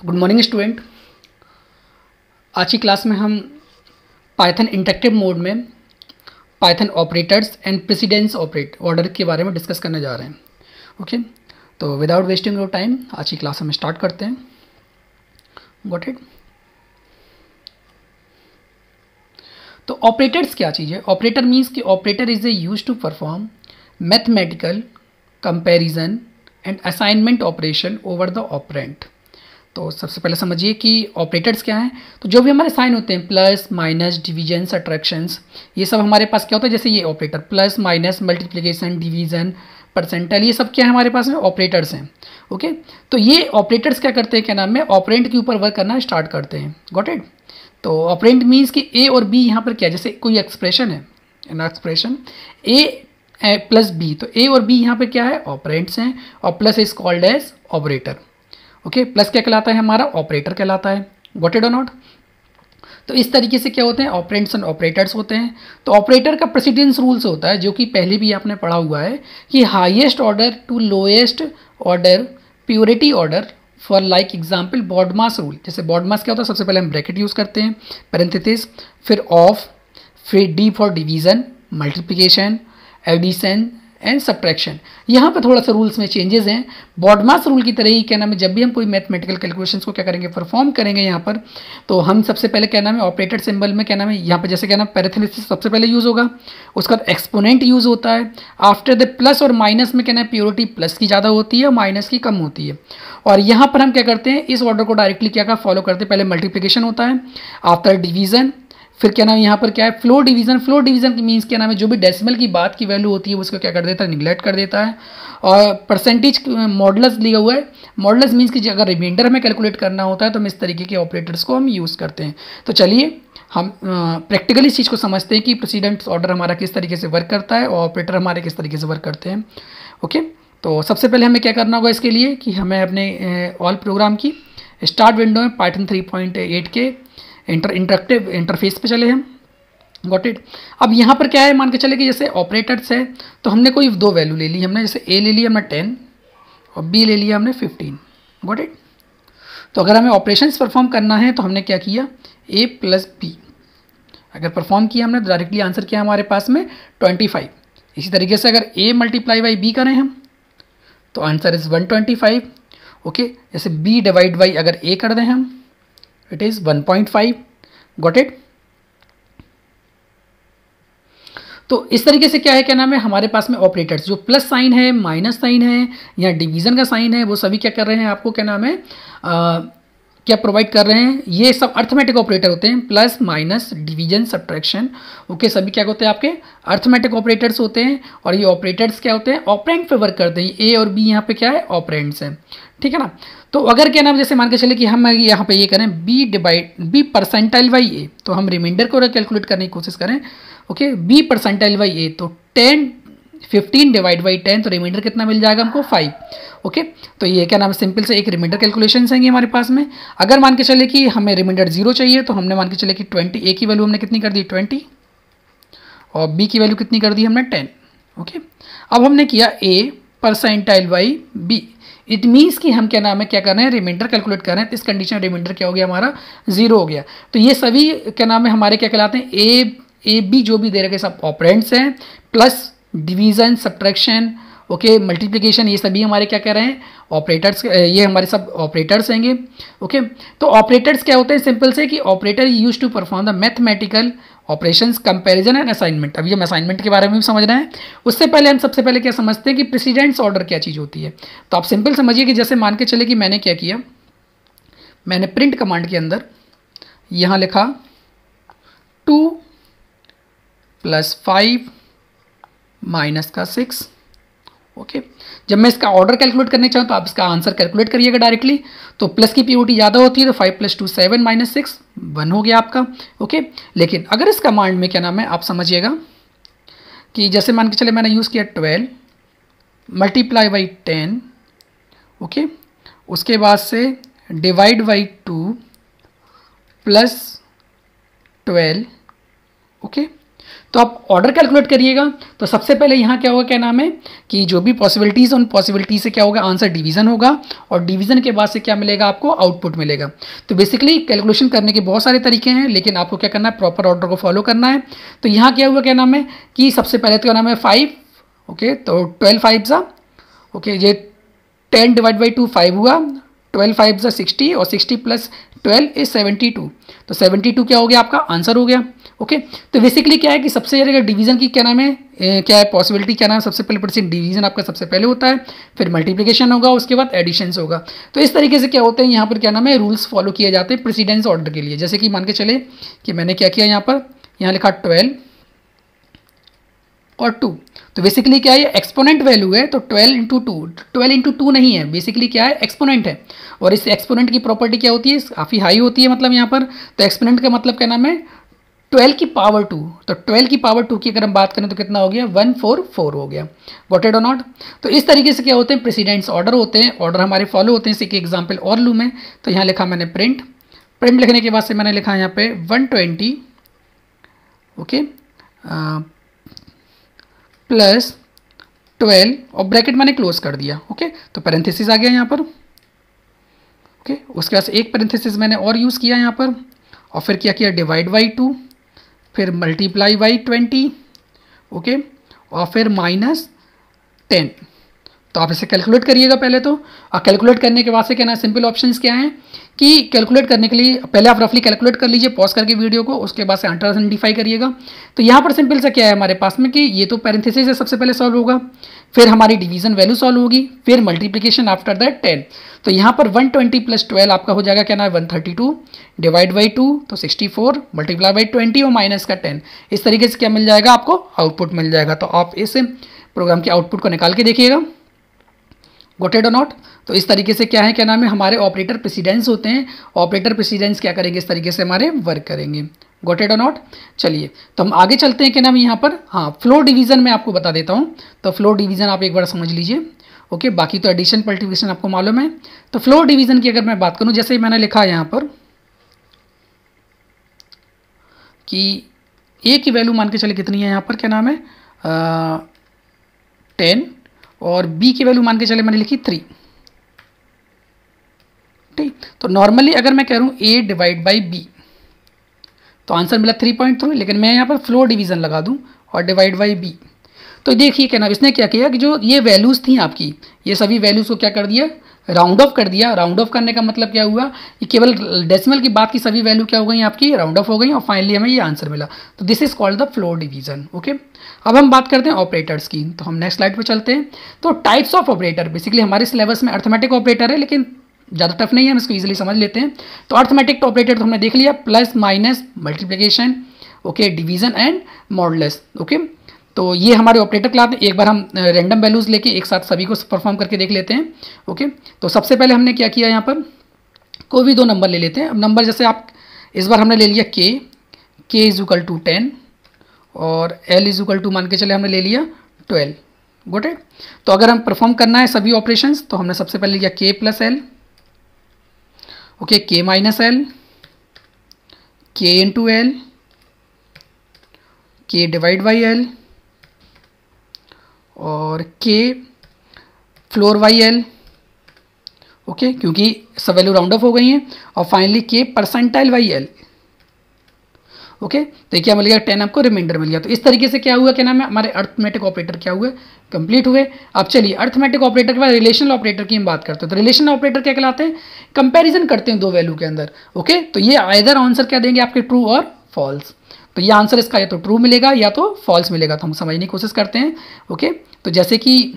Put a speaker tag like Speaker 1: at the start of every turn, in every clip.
Speaker 1: तो good morning student. आज की क्लास में हम पाइथन इंटरेक्टिव मोड में Python operators and precedence operate order के बारे में डिस्कस करने जा रहे हैं। ओके, तो विदाउट वेस्टिंग योर टाइम आज की क्लास हम स्टार्ट करते हैं। Got it. तो ऑपरेटर्स क्या चीज़ है? ऑपरेटर मीन्स कि operator is a use to perform mathematical comparison and assignment operation over the operand. तो सबसे पहले समझिए कि ऑपरेटर्स क्या हैं। तो जो भी हमारे साइन होते हैं, प्लस माइनस डिवीजन सब्ट्रैक्शंस, ये सब हमारे पास क्या होता है। जैसे ये operator plus minus multiplication division percentile, ये सब क्या है हमारे पास में ऑपरेटर्स हैं। ओके, तो ये ऑपरेटर्स क्या करते हैं, क्या नाम है, ऑपरेंट के ऊपर वर्क करना स्टार्ट करते हैं। Got it. तो ऑपरेंट मीन्स कि ए और बी यहाँ पर क्या है, जैसे कोई एक्सप्रेशन है, an expression A plus B, तो ए और बी यहाँ पे क्या है, ऑपरेंट्स हैं, और plus is called as operator. Okay, plus क्या कहलाता है हमारा, ऑपरेटर कहलाता है। गॉट इट और नॉट। तो इस तरीके से क्या होते हैं, ऑपरेंट्स एंड ऑपरेटर्स होते हैं। तो ऑपरेटर का प्रेसिडेंस रूल्स होता है, जो कि पहले भी आपने पढ़ा हुआ है कि highest order to lowest order purity order for like example BODMAS rule. जैसे बॉडमास क्या होता है, सबसे पहले हम ब्रैकेट यूज़ करते हैं, पैरेंथेसिस, फिर ऑफ, फिर D for division, multiplication, addition and subtraction. यहाँ पे थोड़ा सा रूल्स में चेंजेस हैं। बॉडमास रूल की तरह ही क्या नाम है, जब भी हम कोई मैथमेटिकल कैलकुलेशंस को क्या करेंगे, परफॉर्म करेंगे यहाँ पर, तो हम सबसे पहले क्या नाम है, ऑपरेटर सिंबल में क्या नाम है, यहाँ पे जैसे क्या नाम, पैरेंथेसिस सबसे पहले यूज़ होगा, उसका एक्सपोनेंट यूज़ होता है। आफ्टर द प्लस और माइनस में क्या नाम है, प्योरिटी प्लस की ज़्यादा होती है, माइनस की कम होती है। और यहाँ पर हम क्या करते हैं, इस ऑर्डर को डायरेक्टली क्या फॉलो करते हैं, पहले मल्टीप्लिकेशन होता है, आफ्टर डिवीजन, फिर क्या नाम है यहाँ पर क्या है, फ्लोर डिवीजन। फ्लोर डिवीजन की मीन्स क्या नाम है, जो भी डेसिमल की बात की वैल्यू होती है उसको क्या कर देता है, निगलेक्ट कर देता है। और परसेंटेज मॉडुलस लिया हुआ है। मॉडुलस मीन्स कि अगर रिमाइंडर हमें कैलकुलेट करना होता है तो हम इस तरीके के ऑपरेटर्स को हम यूज़ करते हैं। तो चलिए हम प्रैक्टिकली इस चीज़ को समझते हैं कि प्रेसिडेंस ऑर्डर हमारा किस तरीके से वर्क करता है और ऑपरेटर हमारे किस तरीके से वर्क करते हैं। ओके, तो सबसे पहले हमें क्या करना होगा इसके लिए कि हमें अपने ऑल प्रोग्राम की स्टार्ट विंडो में पाइथन 3.8 के इंटरेक्टिव इंटरफेस पे चले हम। Got it. अब यहाँ पर क्या है, मान के चले कि जैसे ऑपरेटर्स है तो हमने कोई दो वैल्यू ले ली हमने, जैसे ए ले लिया हमने 10 और बी ले लिया हमने 15। Got it. तो अगर हमें ऑपरेशंस परफॉर्म करना है तो हमने क्या किया, ए प्लस बी अगर परफॉर्म किया हमने, डायरेक्टली आंसर किया हमारे पास में 25। इसी तरीके से अगर ए मल्टीप्लाई बाई बी करें हम तो आंसर इज 125। ओके, जैसे बी डिवाइड बाई अगर ए कर दें हम, इट इज़ 1.5। Got it. तो इस तरीके से क्या है, क्या नाम है, हमारे पास में ऑपरेटर्स जो प्लस साइन है, माइनस साइन है या डिवीजन का साइन है, वो सभी क्या कर रहे हैं, आपको क्या नाम है, क्या प्रोवाइड कर रहे हैं, ये सब अर्थमेटिक ऑपरेटर होते हैं। Plus minus division subtraction, okay, सभी क्या होते हैं, आपके अर्थमेटिक ऑपरेटर्स होते हैं। और ये ऑपरेटर्स क्या होते हैं, ऑपरेंट पे वर्क करते हैं। ए और बी यहाँ पे क्या है, ऑपरेंट्स हैं। ठीक है ना। तो अगर क्या नाम, जैसे मान के चले कि हम यहाँ पे ये करें B divide B percentile by A, तो हम रिमाइंडर को कैलकुलेट करने की कोशिश करें। Okay, B percentile by A, तो 15 डिवाइड बाई 10, तो रिमाइंडर कितना मिल जाएगा हमको, 5। ओके, तो ये क्या नाम है, सिंपल से एक रिमाइंडर कैलकुलेशन है हमारे पास में। अगर मान के चले कि हमें रिमाइंडर 0 चाहिए तो हमने मान के चले कि 20, ए की वैल्यू हमने कितनी कर दी 20 और बी की वैल्यू कितनी कर दी हमने 10। ओके, अब हमने किया A percentile by B, it means कि हम क्या नाम है, क्या कर रहे हैं, रिमाइंडर कैलकुलेट कर रहे हैं। तो इस कंडीशन में रिमाइंडर क्या हो गया हमारा, 0 हो गया। तो ये सभी क्या नाम है हमारे क्या कहलाते हैं, ए बी जो भी दे रखे सब ऑपरेंट्स हैं, plus division subtraction, okay, multiplication, ये सभी हमारे क्या कह रहे हैं, ऑपरेटर्स, ये हमारे सब ऑपरेटर्स हैंगे। ओके, तो ऑपरेटर्स क्या होते हैं, सिंपल से कि operator use to perform the mathematical operations comparison and assignment. अभी हम असाइनमेंट के बारे में भी समझ रहे हैं। उससे पहले हम सबसे पहले क्या समझते हैं कि प्रेसिडेंस ऑर्डर क्या चीज़ होती है। तो आप सिंपल समझिए कि जैसे मान के चले कि मैंने क्या किया, मैंने प्रिंट कमांड के अंदर यहाँ लिखा 2 + 5 - 6। ओके, जब मैं इसका ऑर्डर कैलकुलेट करने चाहूँ तो आप इसका आंसर कैलकुलेट करिएगा डायरेक्टली। तो प्लस की प्योरिटी ज़्यादा होती है, तो 5 + 2 7 - 6 1 हो गया आपका। ओके, लेकिन अगर इस कमांड में क्या नाम है, आप समझिएगा कि जैसे मान के चले मैंने यूज़ किया 12 मल्टीप्लाई बाई 10, ओके, उसके बाद से डिवाइड बाई 2 + 12। ओके, तो आप ऑर्डर कैलकुलेट करिएगा। तो सबसे पहले यहाँ क्या होगा, क्या नाम है कि जो भी पॉसिबिलिटीज़, उन पॉसिबिलिटी से क्या होगा, आंसर डिवीजन होगा, और डिवीजन के बाद से क्या मिलेगा, आपको आउटपुट मिलेगा। तो बेसिकली कैलकुलेशन करने के बहुत सारे तरीके हैं, लेकिन आपको क्या करना है, प्रॉपर ऑर्डर को फॉलो करना है। तो यहाँ क्या हुआ, क्या नाम है कि सबसे पहले तो क्या नाम है 5, ओके, तो 12 5 सा, ओके, ये 10 डिवाइड बाई 2 5 हुआ, 12 5 सा 60, और 60 प्लस 12 इज 72। तो 72 क्या हो गया, आपका आंसर हो गया। ओके, तो बेसिकली क्या है कि सबसे ज़्यादा डिवीजन की क्या नाम है, क्या है पॉसिबिलिटी, क्या नाम है, सबसे पहले परसेंट डिवीजन आपका सबसे पहले होता है, फिर मल्टीप्लिकेशन होगा, उसके बाद एडिशंस होगा। तो इस तरीके से क्या होते हैं यहाँ पर, क्या नाम है, रूल्स फॉलो किए जाते हैं प्रेसिडेंस ऑर्डर के लिए। जैसे कि मान के चले कि मैंने क्या किया यहाँ पर, यहाँ लिखा 12 और 2। तो बेसिकली क्या है, ये एक्सपोनेंट वैल्यू है, तो 12 इंटू 2, 12 इंटू 2 नहीं है, बेसिकली क्या है, एक्सपोनेंट है। और इस एक्सपोनेंट की प्रॉपर्टी क्या होती है, काफ़ी हाई होती है, मतलब यहाँ पर। तो एक्सपोनेंट का मतलब क्या नाम है, 12 की पावर 2। तो 12 की पावर 2 की अगर हम बात करें तो कितना हो गया, 144 हो गया। गॉट इट और नॉट। तो इस तरीके से क्या होते हैं, प्रेसिडेंट्स ऑर्डर होते हैं, ऑर्डर हमारे फॉलो होते हैं। इसी के एग्जाम्पल और लूँ मैं, तो यहाँ लिखा मैंने प्रिंट, प्रिंट लिखने के बाद से मैंने लिखा यहाँ पे 120, ओके, प्लस 12, और ब्रैकेट मैंने क्लोज कर दिया। ओके, तो पैरेंथेसिस आ गया यहाँ पर। ओके, उसके बाद एक पैरेंथेसिस मैंने और यूज़ किया यहाँ पर, और फिर क्या किया, डिवाइड बाई 2, फिर मल्टीप्लाई बाई 20, ओके, और फिर -10। तो आप इसे कैलकुलेट करिएगा पहले तो। और कैलकुलेट करने के बाद से क्या ना, सिंपल ऑप्शंस क्या हैं कि कैलकुलेट करने के लिए पहले आप रफली कैलकुलेट कर लीजिए, पॉज करके वीडियो को, उसके बाद से आंसर आइडेंटिफाई करिएगा। तो यहाँ पर सिंपल सा क्या है हमारे पास में कि ये तो पैरेंथेसिस से सबसे पहले सॉल्व होगा, फिर हमारी डिवीजन वैल्यू सॉल्व होगी, फिर मल्टीप्लिकेशन आफ्टर दैट 10। तो यहाँ पर 120 प्लस 12 आपका हो जाएगा क्या ना, 132, डिवाइड बाई 2 तो 64, मल्टीप्लाई बाई 20 और माइनस का 10। इस तरीके से क्या मिल जाएगा, आपको आउटपुट मिल जाएगा। तो आप इस प्रोग्राम के आउटपुट को निकाल के देखिएगा। गॉट इट और नॉट। तो इस तरीके से क्या है, क्या नाम है, हमारे ऑपरेटर प्रेसिडेंस होते हैं। ऑपरेटर प्रेसिडेंस क्या करेंगे, इस तरीके से हमारे वर्क करेंगे। गॉट इट और नॉट। चलिए तो हम आगे चलते हैं, क्या नाम है यहाँ पर, हाँ, फ्लोर डिवीजन में आपको बता देता हूँ। तो फ्लोर डिवीजन आप एक बार समझ लीजिए। ओके, बाकी तो एडिशन मल्टीप्लिकेशन आपको मालूम है। तो फ्लोर डिवीजन की अगर मैं बात करूँ, जैसे मैंने लिखा है यहाँ पर कि ए की वैल्यू मान के चले कितनी है यहाँ पर, क्या नाम है, 10, और बी की वैल्यू मान के चले मैंने लिखी 3। ठीक, तो नॉर्मली अगर मैं कह रहा हूँ ए डिवाइड बाई बी, तो आंसर मिला 3.3, लेकिन मैं यहाँ पर फ्लोर डिवीजन लगा दूँ और डिवाइड बाई बी। तो देखिए क्या नाम, इसने क्या किया कि जो ये वैल्यूज़ थी आपकी, ये सभी वैल्यूज़ को क्या कर दिया, राउंड ऑफ कर दिया। राउंड ऑफ करने का मतलब क्या हुआ कि केवल डेसिमल की बात की सभी वैल्यू क्या हो गई आपकी, राउंड ऑफ हो गई, और फाइनली हमें ये आंसर मिला। तो this is called the floor division. Okay, अब हम बात करते हैं ऑपरेटर्स की। तो हम नेक्स्ट स्लाइड पे चलते हैं। तो टाइप्स ऑफ ऑपरेटर, बेसिकली हमारे सिलेबस में अर्थमेटिक ऑपरेटर है, लेकिन ज़्यादा टफ नहीं है, हम इसको इजीली समझ लेते हैं। तो अर्थमेटिक ऑपरेटर तो हमने देख लिया, plus minus multiplication, okay, division and modulus. Okay, तो ये हमारे ऑपरेटर क्लास में एक बार हम रैंडम वैल्यूज़ लेके एक साथ सभी को परफॉर्म करके देख लेते हैं। ओके, तो सबसे पहले हमने क्या किया, यहाँ पर कोई भी दो नंबर ले लेते हैं। अब नंबर जैसे आप इस बार हमने ले लिया के इज इक्वल टू 10, और एल इज इक्वल टू मान के चले हमने ले लिया 12। Got it. तो अगर हम परफॉर्म करना है सभी ऑपरेशंस, तो हमने सबसे पहले लिया के प्लस एल, ओके, के माइनस एल, के इंटू एल, के डिवाइड बाई एल, और के फ्लोर बाई एल। ओके, क्योंकि सब वैल्यू राउंड ऑफ हो गई हैं, और फाइनली के परसेंटाइल बाई एल। ओके, तो ये क्या मिल गया, 10 आपको रिमाइंडर मिल गया। तो इस तरीके से क्या हुआ, क्या नाम है, हमारे अर्थमेटिक ऑपरेटर क्या हुए, कंप्लीट हुए। अब चलिए अर्थमेटिक ऑपरेटर के बाद रिलेशनल ऑपरेटर की हम बात करते हैं। तो रिलेशनल ऑपरेटर क्या कहलाते हैं, कंपैरिजन करते हैं दो वैल्यू के अंदर। ओके, तो ये आइदर आंसर क्या देंगे आपके, ट्रू और फॉल्स। तो ये आंसर इसका या तो ट्रू मिलेगा या तो फॉल्स मिलेगा। तो हम समझने की कोशिश करते हैं। ओके, तो जैसे कि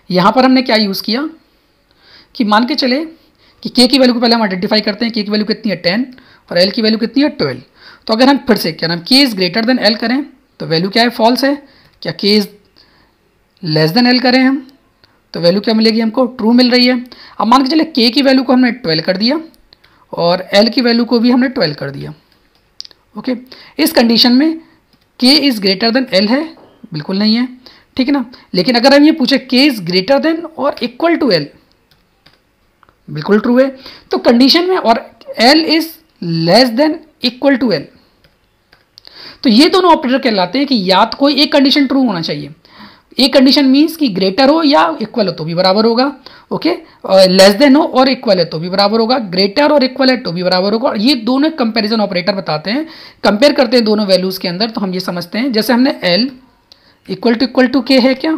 Speaker 1: यहाँ पर हमने क्या यूज़ किया कि मान के चले कि के की वैल्यू को पहले हम आइडेंटिफाई करते हैं। के की वैल्यू कितनी है 10, और एल की वैल्यू कितनी है 12। तो अगर हम फिर से क्या नाम के इज़ ग्रेटर देन एल करें, तो वैल्यू क्या है, फॉल्स है। क्या के इज़ लेस देन एल करें हम, तो वैल्यू क्या मिलेगी हमको, ट्रू मिल रही है। अब मान के चले के की वैल्यू को हमने 12 कर दिया, और एल की वैल्यू को भी हमने 12 कर दिया। ओके, इस कंडीशन में के इज़ ग्रेटर देन एल है, बिल्कुल नहीं है, ठीक है ना। लेकिन अगर हम ये पूछे के इज़ ग्रेटर देन और इक्वल टू एल, बिल्कुल ट्रू है। तो कंडीशन में और L is less than equal to L, तो ये दोनों ऑपरेटर कहलाते हैं कि या तो कोई एक कंडीशन ट्रू होना चाहिए, एक कंडीशन मीन्स कि ग्रेटर हो या इक्वल हो तो भी बराबर होगा, ओके, लेस देन हो और इक्वल है तो भी बराबर होगा, ग्रेटर और इक्वल है तो भी बराबर होगा। ये दोनों कंपैरिजन ऑपरेटर बताते हैं, कंपेयर करते हैं दोनों वैल्यूज के अंदर। तो हम ये समझते हैं जैसे हमने L इक्वल टू के है क्या,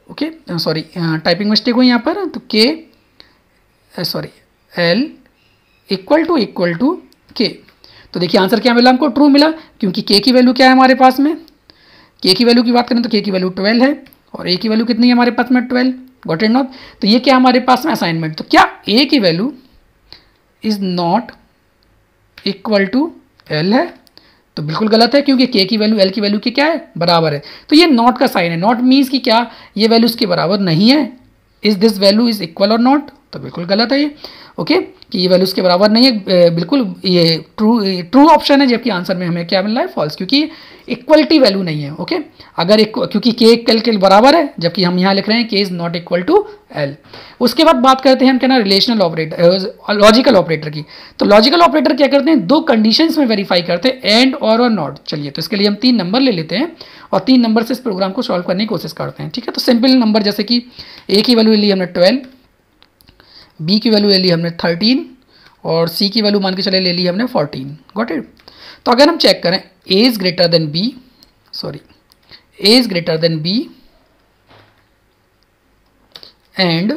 Speaker 1: ओके, सॉरी टाइपिंग मिस्टेक हुई यहाँ पर, तो के सॉरी L इक्वल टू के, तो देखिए आंसर क्या मिला हमको, ट्रू मिला, क्योंकि के की वैल्यू क्या है हमारे पास में, के की वैल्यू की बात करें तो के की वैल्यू 12 है और ए की वैल्यू कितनी है हमारे पास में 12, गॉट इट नॉट। तो ये क्या हमारे पास में असाइनमेंट, तो क्या ए की value is not equal to L है, तो बिल्कुल गलत है, क्योंकि के की वैल्यू एल की वैल्यू के क्या है, बराबर है। तो ये नॉट का साइन है, नॉट मीन्स कि क्या ये वैल्यू इसके बराबर नहीं है, is this value is equal और नॉट, तो बिल्कुल गलत है ये, ओके, कि ये वैल्यू इसके बराबर नहीं है, बिल्कुल ये ट्रू ऑप्शन है, जबकि आंसर में हमें क्या मिल रहा है, फॉल्स, क्योंकि इक्वलिटी वैल्यू नहीं है, ओके, अगर क्योंकि के एल के बराबर है, जबकि हम यहाँ लिख रहे हैं के is not equal to L. उसके बाद बात करते हैं हम क्या ना रिलेशनल ऑपरेटर, लॉजिकल ऑपरेटर की। तो लॉजिकल ऑपरेटर क्या करते हैं, दो कंडीशंस में वेरीफाई करते हैं, एंड और नॉट। चलिए, तो इसके लिए हम 3 नंबर ले लेते हैं और 3 नंबर से इस प्रोग्राम को सॉल्व करने की कोशिश करते हैं, ठीक है। तो सिंपल नंबर, जैसे कि ए की वैल्यू ले ली हमने 12, बी की वैल्यू ले ली हमने 13 और सी की वैल्यू मान के चले ले ली हमने 14, गॉट इट। तो अगर हम चेक करें A is greater than B, sorry A is greater than B and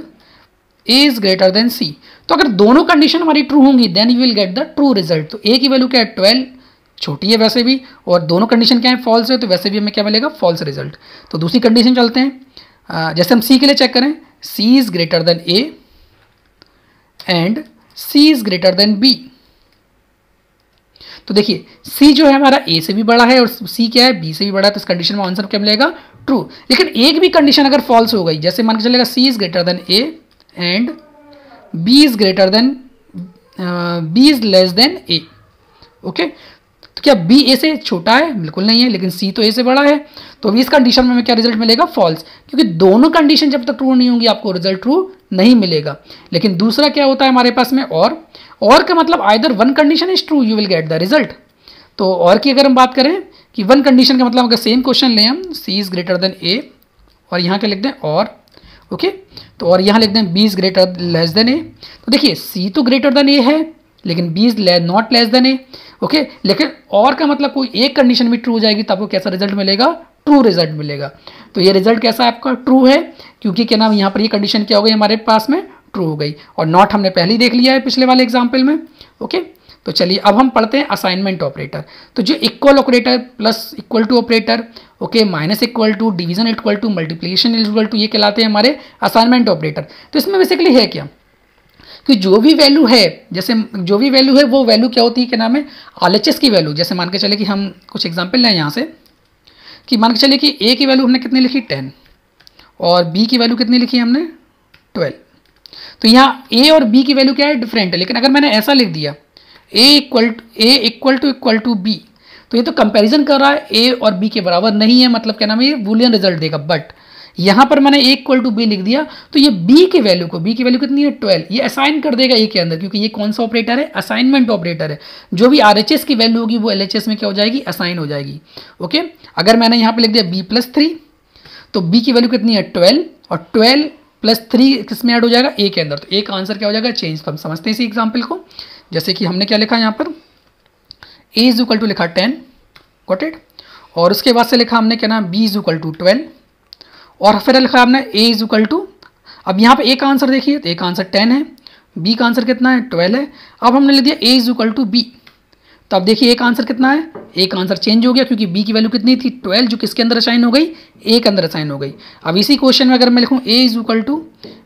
Speaker 1: A is greater than C, तो अगर दोनों कंडीशन हमारी ट्रू होंगी then you will get the true result. तो ए की वैल्यू क्या है 12, छोटी है वैसे भी, और दोनों कंडीशन क्या है फॉल्स है, तो वैसे भी हमें क्या मिलेगा, फॉल्स रिजल्ट। तो दूसरी कंडीशन चलते हैं, जैसे हम सी के लिए चेक करें, C is greater than A and C is greater than B. तो देखिए सी जो है हमारा ए से भी बड़ा है और सी क्या है बी से भी बड़ा है, तो इस कंडीशन में आंसर क्या मिलेगा, ट्रू। लेकिन एक भी कंडीशन अगर फॉल्स हो गई, जैसे मान के चलेगा C is greater than A and B is greater than B is less than A, okay, तो क्या बी ए से छोटा है, बिल्कुल नहीं है, लेकिन सी तो ए से बड़ा है, तो अभी इस कंडीशन में हमें क्या रिजल्ट मिलेगा, फॉल्स, क्योंकि दोनों कंडीशन जब तक ट्रू नहीं होंगी आपको रिजल्ट ट्रू नहीं मिलेगा। लेकिन दूसरा क्या होता है हमारे पास में, और का मतलब either one condition is true you will get the result. तो और की अगर हम बात करें कि वन कंडीशन का मतलब अगर सेम क्वेश्चन लें हम, सी इज ग्रेटर देन ए और यहाँ क्या लिख दें और, ओके, तो और यहाँ लिख दें B is greater less than A. तो देखिए सी तो ग्रेटर देन ए है लेकिन B is not less than A, okay, लेकिन और का मतलब कोई एक कंडीशन भी ट्रू हो जाएगी तो आपको कैसा रिजल्ट मिलेगा, ट्रू रिजल्ट मिलेगा। तो ये रिजल्ट कैसा है आपका, ट्रू है, क्योंकि क्या नाम यहाँ पर ये कंडीशन क्या हो गई हमारे पास में, ट्रू हो गई, और नॉट हमने पहले ही देख लिया है पिछले वाले एग्जाम्पल में, ओके। तो चलिए अब हम पढ़ते हैं असाइनमेंट ऑपरेटर। तो जो equal operator, plus equal to operator, okay, minus equal to, division equal to, multiplication equal to, ये कहलाते हैं हमारे असाइनमेंट ऑपरेटर। तो इसमें बेसिकली है क्या कि जो भी वैल्यू है, जैसे जो भी वैल्यू है वो वैल्यू क्या होती है, क्या नाम है, RHS की वैल्यू। जैसे मान के चले कि हम कुछ एग्जाम्पल लें यहाँ से, कि मान के चले कि ए की वैल्यू हमने कितनी लिखी 10 और बी की वैल्यू कितनी लिखी हमने 12। तो यहाँ ए और बी की वैल्यू क्या है, डिफरेंट है, लेकिन अगर मैंने ऐसा लिख दिया ए इक्वल टू बी, तो ये तो कंपैरिजन कर रहा है, ए और बी के बराबर नहीं है, मतलब क्या नाम है, ये बूलियन रिजल्ट देगा। बट यहाँ पर मैंने ए इक्वल टू बी लिख दिया तो ये बी की वैल्यू को, बी की वैल्यू कितनी है 12, ये असाइन कर देगा ए के अंदर, क्योंकि ये कौन सा ऑपरेटर है, असाइनमेंट ऑपरेटर है। जो भी RHS की वैल्यू होगी वो LHS में क्या हो जाएगी, असाइन हो जाएगी, ओके। अगर मैंने यहाँ पर लिख दिया b+3 तो बी की वैल्यू कितनी है 12 और 12 + 3 किस में ऐड हो जाएगा, ए के अंदर, तो ए का आंसर क्या हो जाएगा, चेंज। तो हम समझते हैं इसी एग्जाम्पल को, जैसे कि हमने क्या लिखा यहाँ पर, ए इज इक्वल टू लिखा 10, गॉट इट, और उसके बाद से लिखा हमने क्या नाम, बी इज इक्वल टू 12 और फिर लिखा हमने ए इज इक्वल टू, अब यहाँ पे ए का आंसर देखिए तो ए का आंसर 10 है, बी का आंसर कितना है 12 है। अब हमने लिख दिया ए इज इक्वल टू बी, तो अब देखिए ए का आंसर कितना है, ए का आंसर चेंज हो गया क्योंकि बी की वैल्यू कितनी थी 12, जो किसके अंदर असाइन हो गई, ए के अंदर असाइन हो गई। अब इसी क्वेश्चन में अगर मैं लिखूँ A is equal to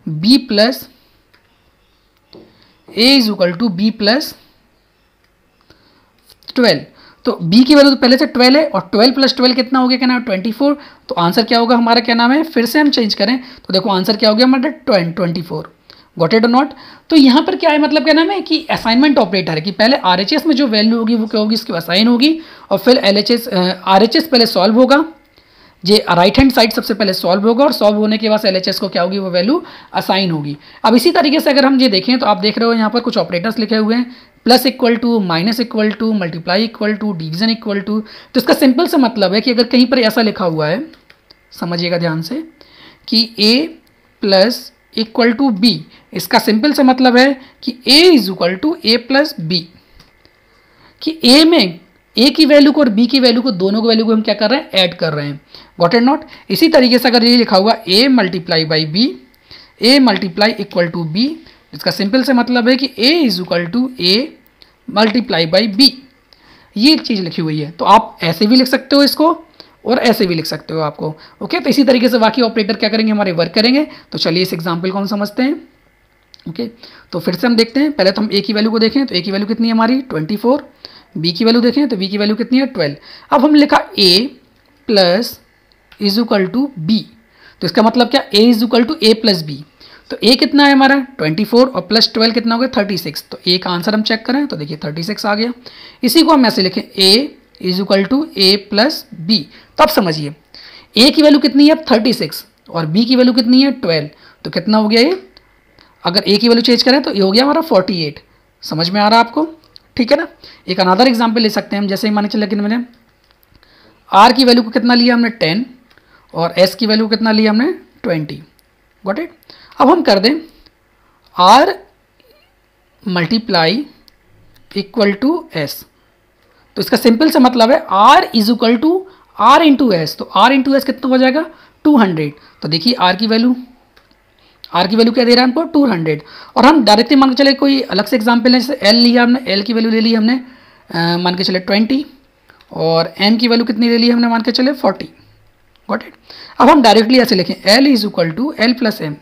Speaker 1: B plus 12, तो b की वैल्यू तो पहले से 12 है और 12 + 12 कितना हो गया, क्या नाम है 24। तो आंसर क्या होगा हमारा, क्या नाम है, फिर से हम चेंज करें तो देखो आंसर क्या हो गया हमारा 24, गॉट इट और नॉट। तो यहाँ पर क्या है, मतलब क्या नाम है कि असाइनमेंट ऑपरेटर है कि पहले RHS में जो वैल्यू होगी वो क्या होगी, इसकी असाइन होगी और फिर RHS पहले सॉल्व होगा, ये राइट हैंड साइड सबसे पहले सॉल्व होगा और सॉल्व होने के बाद LHS को क्या होगी, वो वैल्यू असाइन होगी। अब इसी तरीके से अगर हम ये देखें तो आप देख रहे हो यहाँ पर कुछ ऑपरेटर्स लिखे हुए हैं, plus equal to, minus equal to, multiply equal to, division equal to. तो इसका सिंपल सा मतलब है कि अगर कहीं पर ऐसा लिखा हुआ है, समझिएगा ध्यान से, कि a plus equal to b, इसका सिंपल सा मतलब है कि a is equal to a plus B, कि a में a की वैल्यू को और b की वैल्यू को, दोनों की वैल्यू को हम क्या कर रहे हैं, ऐड कर रहे हैं। Got it not? इसी तरीके से अगर ये लिखा हुआ a multiply by b, a multiply equal to b, इसका सिंपल से मतलब है कि a is equal to a multiply by b, ये एक चीज़ लिखी हुई है। तो आप ऐसे भी लिख सकते हो इसको और ऐसे भी लिख सकते हो आपको। ओके, तो इसी तरीके से बाकी ऑपरेटर क्या करेंगे, हमारे वर्क करेंगे। तो चलिए इस एग्जाम्पल को हम समझते हैं। ओके, तो फिर से हम देखते हैं। पहले तो हम a की वैल्यू को देखें, तो a की वैल्यू कितनी है हमारी 24, b की वैल्यू देखें तो b की वैल्यू कितनी है 12। अब हम लिखा a plus is equal to b, तो इसका मतलब क्या, a is equal to a plus B. तो a कितना है हमारा 24 और प्लस 12 कितना हो गया 36। तो a का आंसर हम चेक करें तो देखिए 36 आ गया। इसी को हम ऐसे लिखें a is equal to a plus B. तो अब समझिए a की वैल्यू कितनी है 36 और b की वैल्यू कितनी है 12, तो कितना हो गया ये, अगर a की वैल्यू चेंज करें तो ये हो गया हमारा 48। समझ में आ रहा है आपको? ठीक है ना। एक अनदर एग्जाम्पल ले सकते हैं हम, जैसे ही माने चले कि मैंने r की वैल्यू को कितना लिया हमने 10 और s की वैल्यू कितना लिया हमने 20। Got it? अब हम कर दें r multiply equal to s, तो इसका सिंपल सा मतलब है r is equal to r into S. तो r इंटू एस कितना हो जाएगा 200। तो देखिए r की वैल्यू क्या दे रहा है हमको 200। और हम डायरेक्टली मान के चले कोई अलग से एग्जाम्पल है, जैसे l लिया हमने, l की वैल्यू ले ली हमने मान के चले 20 और m की वैल्यू कितनी ले ली हमने मान के चले 40। Got it? अब हम डायरेक्टली ऐसे लिखें l is equal to L plus M.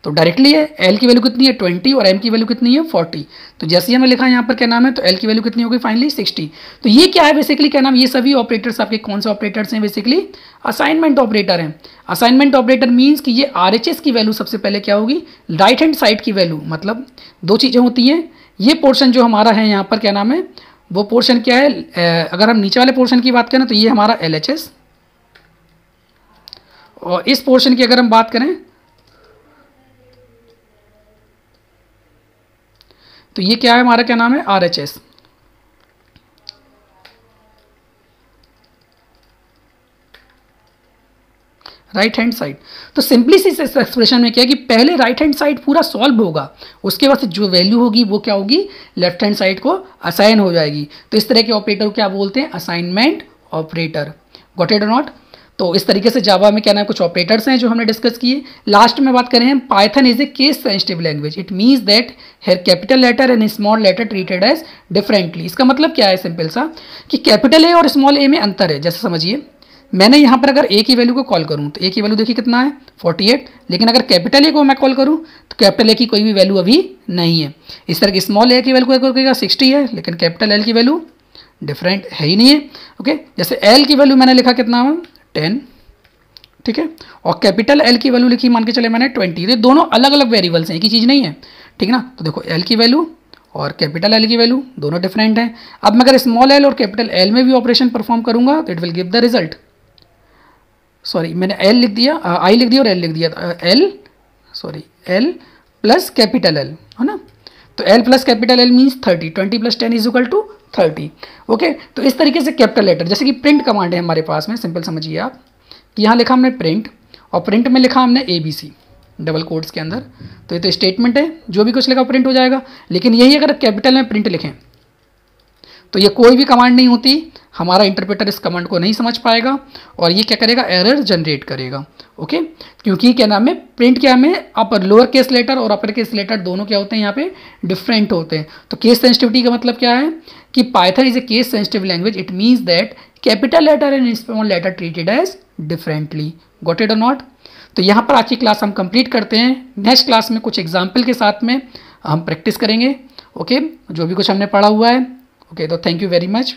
Speaker 1: तो डायरेक्टली है l की वैल्यू कितनी है 20 और m की वैल्यू कितनी है 40। तो जैसे ही हमने लिखा यहाँ पर क्या नाम है, तो l की वैल्यू कितनी होगी फाइनली 60। तो ये क्या है बेसिकली, क्या नाम, ये सभी ऑपरेटर्स आपके कौन से ऑपरेटर्स हैं, बेसिकली असाइनमेंट ऑपरेटर हैं। असाइनमेंट ऑपरेटर मीन्स कि ये RHS की वैल्यू सबसे पहले क्या होगी, राइट हैंड साइड की वैल्यू। मतलब दो चीज़ें होती हैं, ये पोर्शन जो हमारा है यहाँ पर क्या नाम है, वो पोर्शन क्या है, अगर हम नीचे वाले पोर्शन की बात करें तो ये हमारा LHS, और इस पोर्शन की अगर हम बात करें तो ये क्या है हमारा, क्या नाम है, RHS। Right hand side. तो सिंपली सी इस एक्सप्रेशन में क्या है कि पहले राइट हैंड साइड पूरा सॉल्व होगा, उसके बाद जो वैल्यू होगी वो क्या होगी, लेफ्ट हैंड साइड को असाइन हो जाएगी। तो इस तरह के ऑपरेटर को क्या बोलते हैं, असाइनमेंट ऑपरेटर। गॉट इट और नॉट? तो इस तरीके से जावा में क्या नाम कुछ ऑपरेटर्स हैं जो हमने डिस्कस किए। लास्ट में बात करें हम, Python is a case sensitive language. It means that here capital letter and small letter treated as differently. इसका मतलब क्या है, सिंपल सा, कि कैपिटल ए और स्मॉल ए में अंतर है। जैसे समझिए मैंने यहाँ पर अगर ए की वैल्यू को कॉल करूँ तो ए की वैल्यू देखिए कितना है 48, लेकिन अगर कैपिटल ए को मैं कॉल करूँ तो कैपिटल ए की कोई भी वैल्यू अभी नहीं है। इस तरह की स्मॉल ए की वैल्यू को करेगा 60 है, लेकिन कैपिटल एल की वैल्यू डिफरेंट है ही नहीं है। ओके, जैसे एल की वैल्यू मैंने लिखा कितना है 10, ठीक है, और कैपिटल एल की वैल्यू लिखी मान के चले मैंने 20। ये दोनों अलग अलग वेरिएबल्स हैं, एक ही चीज़ नहीं है, ठीक ना। तो देखो एल की वैल्यू और कैपिटल एल की वैल्यू दोनों डिफरेंट हैं। अब मैं अगर स्मॉल एल और कैपिटल एल में भी ऑपरेशन परफॉर्म करूंगा तो it will give the result. Sorry, मैंने एल लिख दिया, आई लिख दिया और एल लिख दिया, एल प्लस कैपिटल एल, है ना। तो L plus capital L means 30, 20 plus 10 is equal to 30। Okay, तो इस तरीके से कैपिटल लेटर, जैसे कि प्रिंट कमांड है हमारे पास में, सिंपल समझिए आप कि यहाँ लिखा हमने प्रिंट और प्रिंट में लिखा हमने ABC डबल कोट्स के अंदर। तो ये तो स्टेटमेंट है, जो भी कुछ लिखा प्रिंट हो जाएगा। लेकिन यही अगर कैपिटल में प्रिंट लिखें तो ये कोई भी कमांड नहीं होती, हमारा इंटरप्रेटर इस कमांड को नहीं समझ पाएगा और ये क्या करेगा, एरर जनरेट करेगा। ओके, क्योंकि क्या नाम है, प्रिंट क्या में अपर लोअर केस लेटर और अपर केस लेटर दोनों क्या होते हैं यहाँ पे डिफरेंट होते हैं। तो केस सेंसिटिविटी का मतलब क्या है कि Python is a case sensitive language. It means that capital letter and small letter treated as differently. Got it और नॉट? तो यहाँ पर आज की क्लास हम कंप्लीट करते हैं। नेक्स्ट क्लास में कुछ एग्जाम्पल के साथ में हम प्रैक्टिस करेंगे। ओके, जो भी कुछ हमने पढ़ा हुआ है। ओके, तो थैंक यू वेरी मच।